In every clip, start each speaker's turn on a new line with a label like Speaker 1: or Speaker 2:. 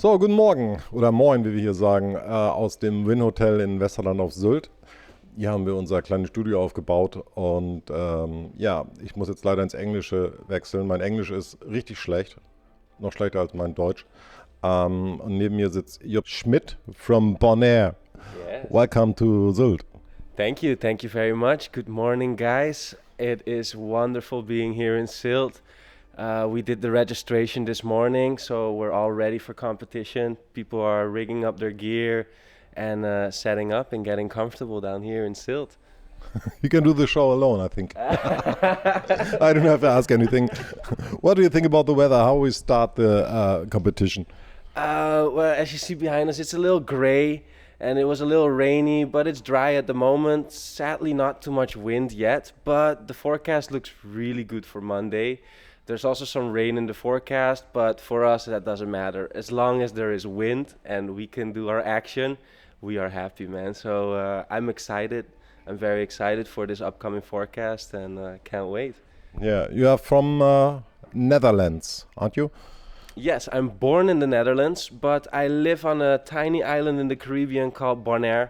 Speaker 1: So, guten Morgen oder Moin, wie wir hier sagen, aus dem Win-Hotel in Westerland auf Sylt. Hier haben wir unser kleines Studio aufgebaut und ja, ich muss jetzt leider ins Englische wechseln. Mein Englisch ist richtig schlecht, noch schlechter als mein Deutsch. Und neben mir sitzt Youp Schmit from Bonaire.
Speaker 2: Yes.
Speaker 1: Welcome to Sylt.
Speaker 2: Thank you very much. Good morning, guys. It is wonderful being here in Sylt. We did the registration this morning, so we're all ready for competition. People are rigging up their gear and setting up and getting comfortable down here in Sylt.
Speaker 1: You can do the show alone, I think. I don't have to ask anything. What do you think about the weather? How we start the competition?
Speaker 2: Well, as you see behind us, it's a little gray and it was a little rainy, but it's dry at the moment. Sadly, not too much wind yet, but the forecast looks really good for Monday. There's also some rain in the forecast, but for us that doesn't matter. As long as there is wind and we can do our action, we are happy, man. So I'm excited. I'm very excited for this upcoming forecast and can't wait.
Speaker 1: Yeah, you are from Netherlands, aren't you?
Speaker 2: Yes, I'm born in the Netherlands, but I live on a tiny island in the Caribbean called Bonaire.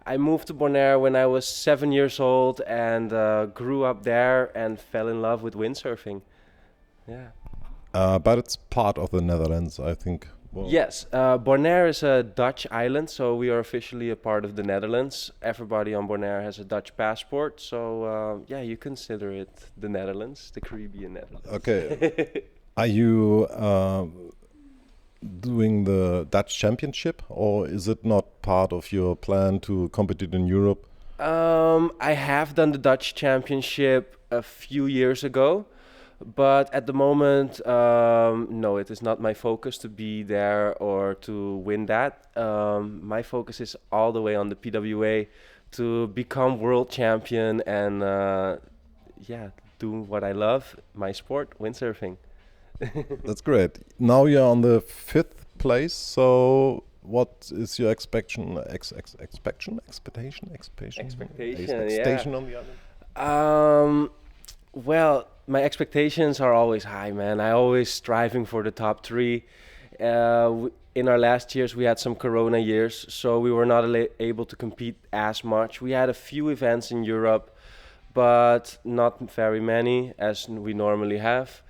Speaker 2: I moved to Bonaire when I was 7 years old and grew up there and fell in love with windsurfing. Yeah.
Speaker 1: But it's part of the Netherlands, I think.
Speaker 2: Well, yes, Bonaire is a Dutch island, so we are officially a part of the Netherlands. Everybody on Bonaire has a Dutch passport, so yeah, you consider it the Netherlands, the Caribbean Netherlands.
Speaker 1: Okay. Are you doing the Dutch Championship, or is it not part of your plan to compete in Europe?
Speaker 2: I have done the Dutch Championship a few years ago. But at the moment, no, it is not my focus to be there or to win that. My focus is all the way on the PWA to become world champion and yeah, do what I love, my sport, windsurfing.
Speaker 1: That's great. Now you're on the 5th place, so what is your expectation on the
Speaker 2: other? Well, my expectations are always high, man. I always striving for the top 3. In our last years, we had some Corona years, so we were not able to compete as much. We had a few events in Europe, but not very many as we normally have.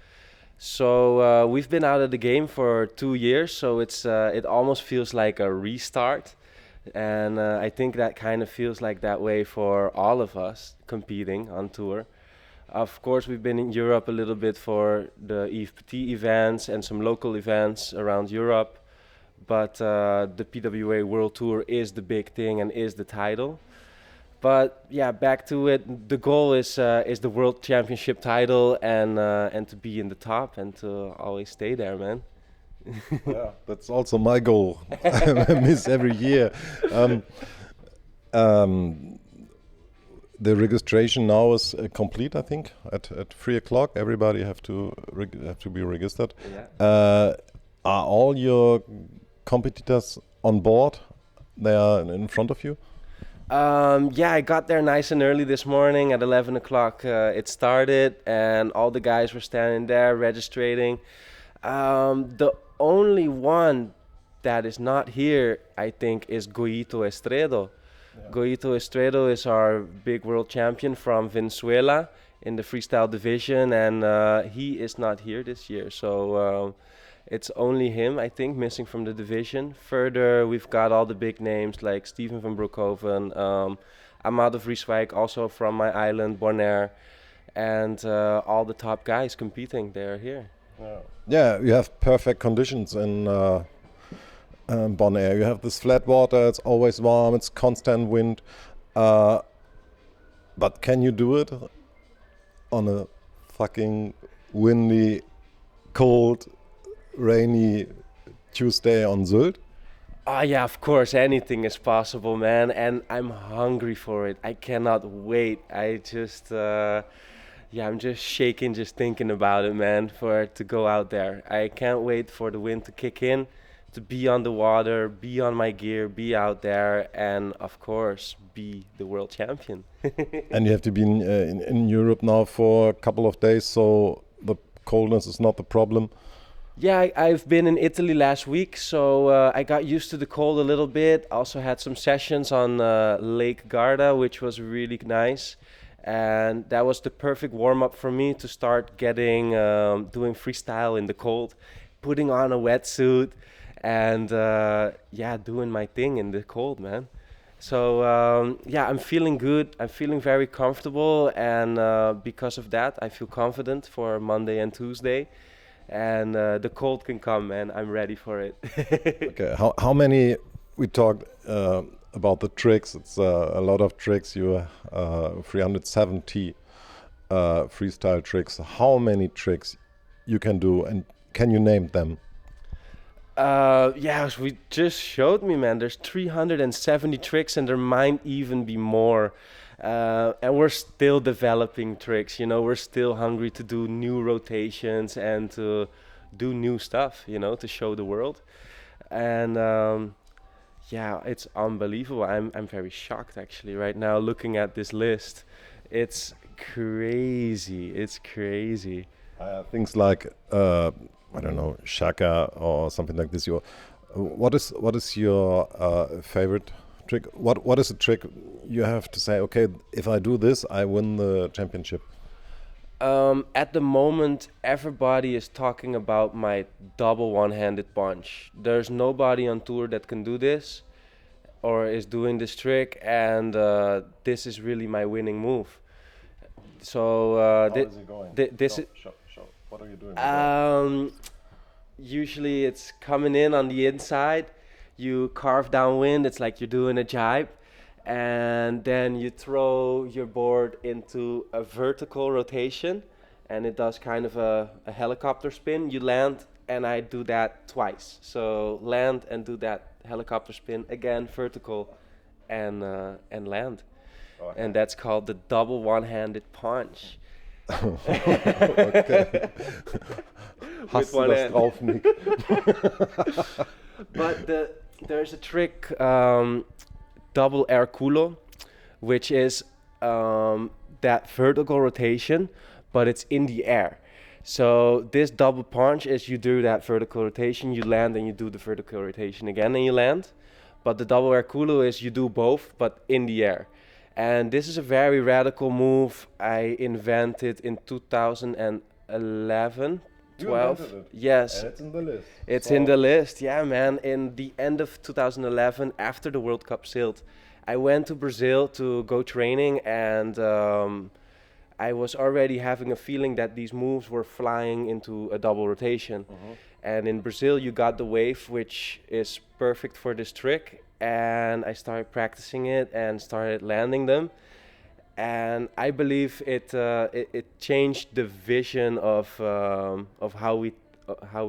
Speaker 2: So we've been out of the game for 2 years, so it almost feels like a restart. And I think that kind of feels like that way for all of us competing on tour. Of course, we've been in Europe a little bit for the EFT events and some local events around Europe, but the PWA World Tour is the big thing and is the title. But yeah, back to it. The goal is the World Championship title and to be in the top and to always stay there, man.
Speaker 1: Yeah, that's also my goal. I miss every year. The registration now is complete, I think, at 3 o'clock. Everybody have to be registered.
Speaker 2: Yeah.
Speaker 1: Are all your competitors on board? They are in front of you?
Speaker 2: Yeah, I got there nice and early this morning at 11 o'clock. It started and all the guys were standing there registering. The only one that is not here, I think, is Goito Estredo. Yeah. Goito Estredo is our big world champion from Venezuela in the freestyle division, and he is not here this year. So it's only him, I think, missing from the division. Further, we've got all the big names like Steven van Broekhoven, Amado Vrieswijk, also from my island, Bonaire, and all the top guys competing, they're here.
Speaker 1: Yeah, you have perfect conditions in Bonaire. You have this flat water, it's always warm, it's constant wind. But can you do it on a fucking windy, cold, rainy Tuesday on Sylt?
Speaker 2: Oh yeah, of course, anything is possible, man, and I'm hungry for it. I cannot wait. I'm just shaking just thinking about it, man, for it to go out there. I can't wait for the wind to kick in, to be on the water, be on my gear, be out there, and of course, be the world champion.
Speaker 1: And you have to be in Europe now for a couple of days, so the coldness is not the problem.
Speaker 2: Yeah, I've been in Italy last week, so I got used to the cold a little bit. Also had some sessions on Lake Garda, which was really nice. And that was the perfect warm-up for me to start getting doing freestyle in the cold, putting on a wetsuit, and yeah, doing my thing in the cold, man. So yeah, I'm feeling good. I'm feeling very comfortable, and because of that, I feel confident for Monday and Tuesday. And the cold can come, man. I'm ready for it.
Speaker 1: Okay, how many, we talked about the tricks, it's a lot of tricks, you 370 freestyle tricks. How many tricks you can do, and can you name them?
Speaker 2: Yeah, we just showed me, man. There's 370 tricks, and there might even be more. And we're still developing tricks. You know, we're still hungry to do new rotations and to do new stuff. You know, to show the world. And yeah, it's unbelievable. I'm very shocked actually right now looking at this list. It's crazy. It's crazy.
Speaker 1: Things like I don't know, shaka or something like this. What is your favorite trick? What is a trick you have to say? Okay, if I do this, I win the championship.
Speaker 2: At the moment, everybody is talking about my double one-handed punch. There's nobody on tour that can do this or is doing this trick, and this is really my winning move. So
Speaker 1: How is it going?
Speaker 2: this is
Speaker 1: Show. What are you doing? With that?
Speaker 2: usually it's coming in on the inside. You carve downwind. It's like you're doing a jibe, and then you throw your board into a vertical rotation, and it does kind of a helicopter spin. You land, and I do that twice. So land and do that helicopter spin again, vertical, and land.
Speaker 1: Okay.
Speaker 2: And that's called the double one-handed punch.
Speaker 1: Okay. Hast du
Speaker 2: one
Speaker 1: das
Speaker 2: hand.
Speaker 1: drauf, Nick?
Speaker 2: But there's a trick, double air culo, which is that vertical rotation, but it's in the air. So this double punch is you do that vertical rotation, you land, and you do the vertical rotation again, and you land. But the double air culo is you do both, but in the air. And this is a very radical move I invented in 2011,
Speaker 1: You
Speaker 2: 12.
Speaker 1: invented it.
Speaker 2: Yes,
Speaker 1: And it's in the list.
Speaker 2: it's
Speaker 1: So-
Speaker 2: in the list. Yeah, man. In the end of 2011, after the World Cup Sylt, I went to Brazil to go training, and I was already having a feeling that these moves were flying into a double rotation. And in Brazil, you got the wave, which is perfect for this trick. And I started practicing it and started landing them. And I believe it changed the vision of how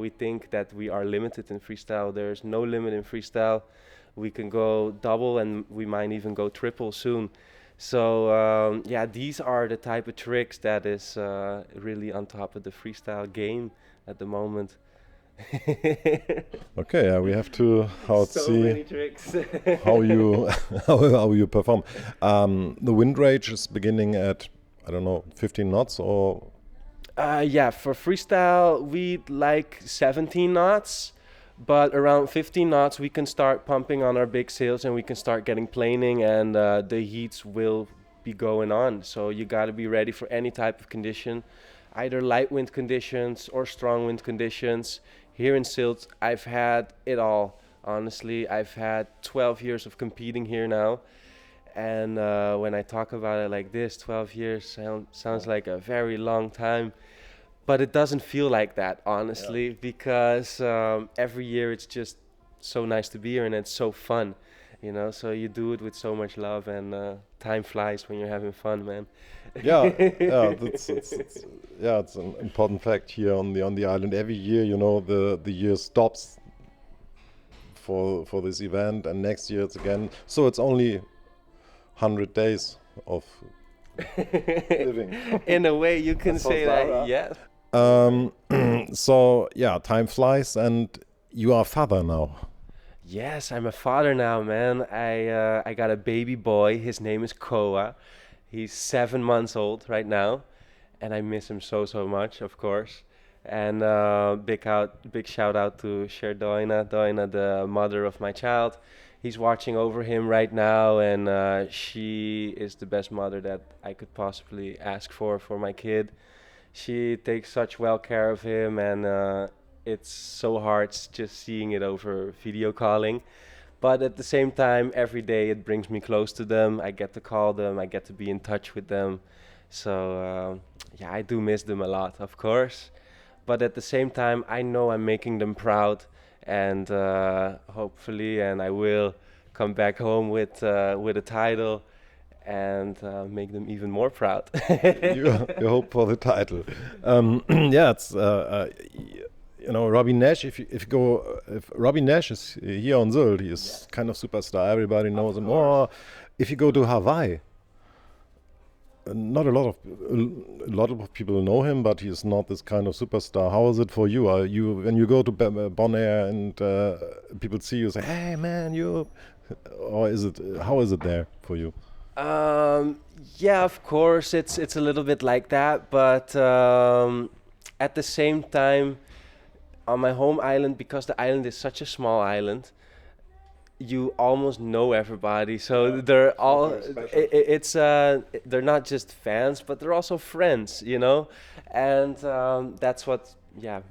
Speaker 2: we think that we are limited in freestyle. There's no limit in freestyle. We can go double, and we might even go triple soon. So yeah, these are the type of tricks that is really on top of the freestyle game at the moment.
Speaker 1: Okay, we have to
Speaker 2: So many tricks.
Speaker 1: how you how you perform. The wind rage is beginning at, I don't know, 15 knots or
Speaker 2: Yeah, for freestyle, we'd like 17 knots, but around 15 knots, we can start pumping on our big sails and we can start getting planing, and the heats will be going on. So you got to be ready for any type of condition, either light wind conditions or strong wind conditions. Here in Sylt, I've had it all. Honestly, I've had 12 years of competing here now. And when I talk about it like this, 12 years sounds like a very long time. But it doesn't feel like that, honestly, because every year it's just so nice to be here and it's so fun, you know? So you do it with so much love, and time flies when you're having fun, man.
Speaker 1: yeah, it's an important fact here on the island. Every year, you know, the year stops for this event, and next year it's again. So it's only 100 days of living.
Speaker 2: In a way, you can
Speaker 1: That's
Speaker 2: say
Speaker 1: so
Speaker 2: that,
Speaker 1: Sarah.
Speaker 2: yes.
Speaker 1: So yeah, time flies, and you are a father now.
Speaker 2: Yes, I'm a father now, man. I got a baby boy. His name is Koa. He's 7 months old right now, and I miss him so much, of course. And big shout out to Cher Doina, the mother of my child. He's watching over him right now, and she is the best mother that I could possibly ask for my kid. She takes such well care of him, and it's so hard just seeing it over video calling. But at the same time, every day it brings me close to them. I get to call them, I get to be in touch with them. So yeah, I do miss them a lot, of course. But at the same time, I know I'm making them proud, and hopefully, and I will come back home with a title and make them even more proud.
Speaker 1: You hope for the title. Yeah, it's you know, Robbie Nash. If Robbie Nash is here on Sylt, he is kind of superstar. Everybody knows him. Or if you go to Hawaii, not a lot of people know him, but he is not this kind of superstar. How is it for you? Are you when you go to Bonaire and people see you say, "Hey, man, you," or is it how is it there for you?
Speaker 2: Yeah, of course, it's a little bit like that, but at the same time, on my home island, because the island is such a small island, you almost know everybody. So they're all they're not just fans, but they're also friends, you know, and that's what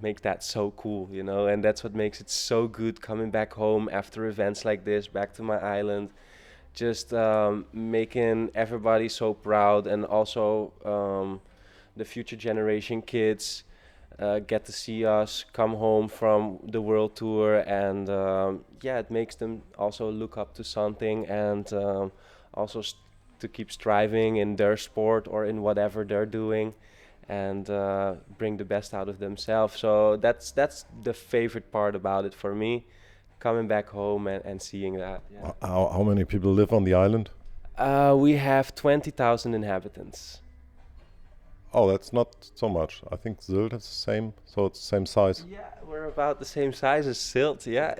Speaker 2: makes that so cool, you know, and that's what makes it so good coming back home after events like this, back to my island. Just making everybody so proud, and also the future generation kids get to see us come home from the world tour, and it makes them also look up to something, and also to keep striving in their sport or in whatever they're doing, and bring the best out of themselves. So that's the favorite part about it for me, coming back home and seeing that. Yeah.
Speaker 1: How many people live on the island?
Speaker 2: We have 20,000 inhabitants.
Speaker 1: Oh, that's not so much. I think Sylt is the same, so it's the same size.
Speaker 2: Yeah, we're about the same size as Sylt, yeah.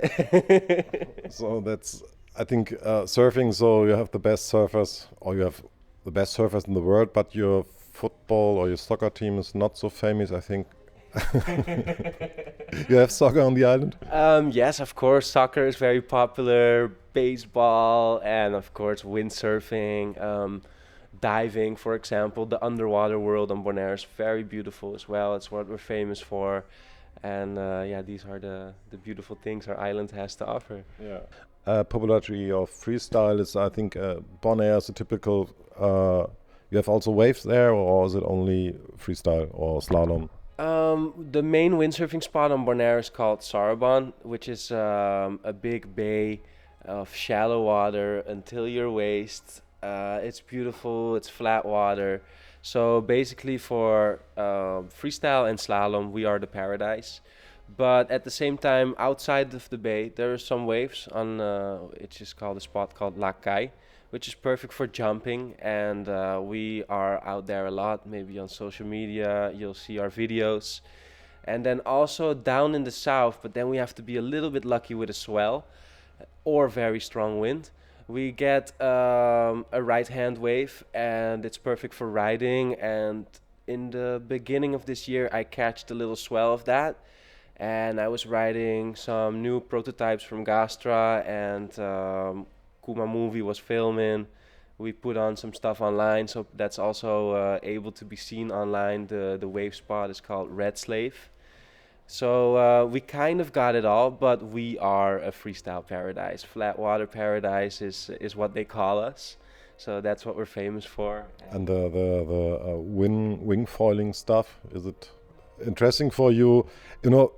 Speaker 1: So that's, I think, surfing, so you have the best surfers, or you have the best surfers in the world, but your football or your soccer team is not so famous, I think. You have soccer on the island?
Speaker 2: Yes, of course, soccer is very popular, baseball, and of course windsurfing. Diving, for example, the underwater world on Bonaire is very beautiful as well. It's what we're famous for, and these are the beautiful things our island has to offer.
Speaker 1: Yeah. Popularity of freestyle is, I think, Bonaire is a typical. You have also waves there, or is it only freestyle or slalom?
Speaker 2: The main windsurfing spot on Bonaire is called Sarabon, which is a big bay of shallow water until your waist. It's beautiful, it's flat water. So basically for freestyle and slalom, we are the paradise. But at the same time, outside of the bay, there are some waves on, it's just called a spot called Lakai, which is perfect for jumping. And we are out there a lot, maybe on social media, you'll see our videos. And then also down in the south, but then we have to be a little bit lucky with a swell or very strong wind. We get a right-hand wave, and it's perfect for riding. And in the beginning of this year, I catched a little swell of that, and I was riding some new prototypes from Gastra, and Kuma Movie was filming. We put on some stuff online, so that's also able to be seen online. The wave spot is called Red Slave. So we kind of got it all, but we are a freestyle paradise. Flat water paradise is what they call us. So that's what we're famous for.
Speaker 1: And the wing foiling stuff, is it interesting for you? You know,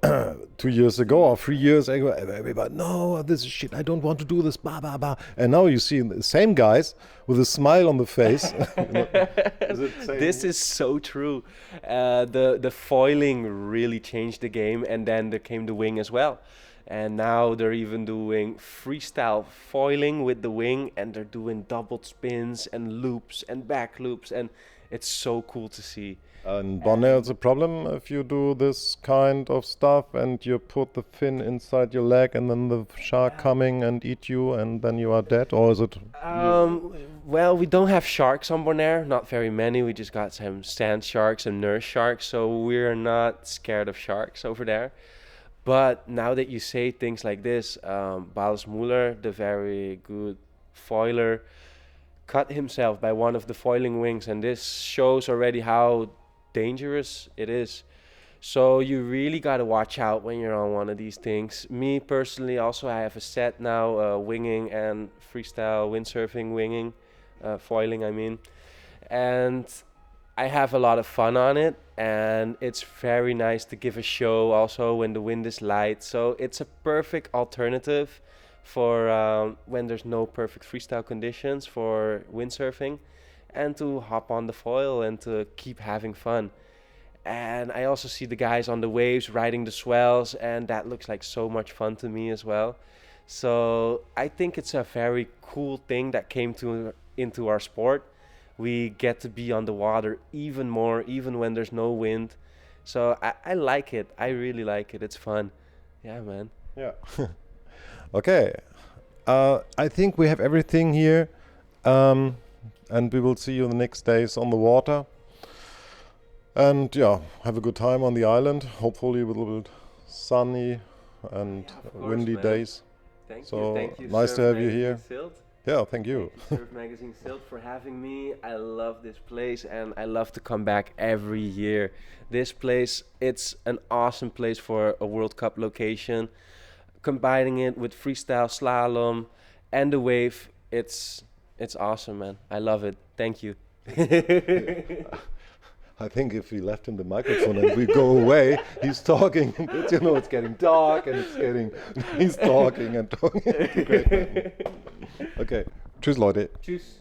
Speaker 1: 2 years ago or 3 years ago, everybody, no, this is shit, I don't want to do this, blah, blah, blah. And now you see the same guys with a smile on the face.
Speaker 2: This is so true. The foiling really changed the game, and then there came the wing as well. And now they're even doing freestyle foiling with the wing, and they're doing doubled spins and loops and back loops, and it's so cool to see.
Speaker 1: And Bonaire is a problem if you do this kind of stuff and you put the fin inside your leg and then the shark coming and eat you and then you are dead, or is it?
Speaker 2: Well, we don't have sharks on Bonaire, not very many. We just got some sand sharks and nurse sharks, so we're not scared of sharks over there. But now that you say things like this, Bals Muller, the very good foiler, cut himself by one of the foiling wings, and this shows already how dangerous it is. So you really got to watch out when you're on one of these things. Me personally, also I have a set now, winging and freestyle windsurfing winging, foiling I mean, and I have a lot of fun on it, and it's very nice to give a show also when the wind is light. So it's a perfect alternative for when there's no perfect freestyle conditions for windsurfing, and to hop on the foil and to keep having fun. And I also see the guys on the waves riding the swells, and that looks like so much fun to me as well. So I think it's a very cool thing that came into our sport. We get to be on the water even more, even when there's no wind. So I like it. I really like it. It's fun. Yeah, man.
Speaker 1: Yeah. Okay. I think we have everything here. And we will see you the next days on the water. And yeah, have a good time on the island. Hopefully with a little bit sunny and windy days.
Speaker 2: Thank
Speaker 1: so
Speaker 2: you. Thank you.
Speaker 1: Nice to have you here.
Speaker 2: Sylt.
Speaker 1: Yeah, thank you.
Speaker 2: Surfmagazin Sylt for having me. I love this place, and I love to come back every year. This place, it's an awesome place for a World Cup location. Combining it with freestyle slalom and the wave, it's awesome, man. I love it. Thank you.
Speaker 1: I think if we left him the microphone and we go away, he's talking. But, it's getting dark and he's talking and talking. Great. Okay. Tschüss, Leute.
Speaker 2: Tschüss.